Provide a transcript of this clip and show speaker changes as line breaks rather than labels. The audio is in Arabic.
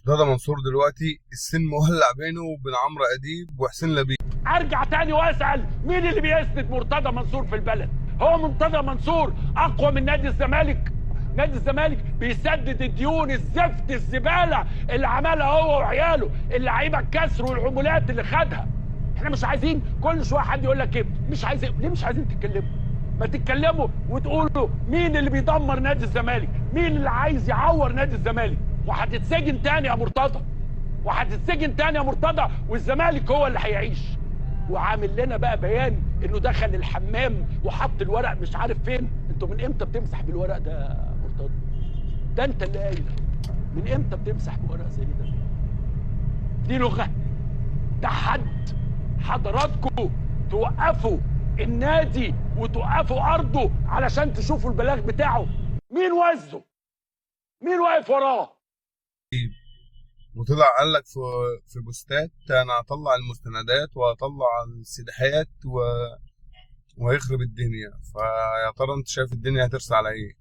مرتضى منصور دلوقتي السن مولع بينه وبين عمرو اديب وحسين لبيب.
ارجع تاني واسال مين اللي بيسند مرتضى منصور في البلد؟ هو مرتضى منصور اقوى من نادي الزمالك؟ نادي الزمالك بيسدد الديون الزفت الزباله اللي عملها هو وعياله، اللعيبه الكسر والعمولات اللي خدها. احنا مش عايزين كل شويه حد يقول لك ايه مش عايزين. ليه مش عايزين تتكلموا؟ ما تتكلموا وتقولوا مين اللي بيدمر نادي الزمالك، مين اللي عايز يعور نادي الزمالك. وهتتسجن تاني يا مرتضى، وهتتسجن تاني يا مرتضى، والزمالك هو اللي هيعيش. وعامل لنا بقى بيان انه دخل الحمام وحط الورق مش عارف فين. انتوا من امتى بتمسح بالورق ده يا مرتضى؟ ده انت اللي قايل. من امتى بتمسح بورق زي ده؟ دي لغه؟ ده حد حضراتكم توقفوا النادي وتوقفوا ارضه علشان تشوفوا البلاغ بتاعه؟ مين وزه؟ مين واقف وراه؟
وطلع قال لك في بوستات انا هطلع المستندات وهطلع السداحات وهيخرب الدنيا. فيا ترى انت شايف الدنيا هترسى على ايه؟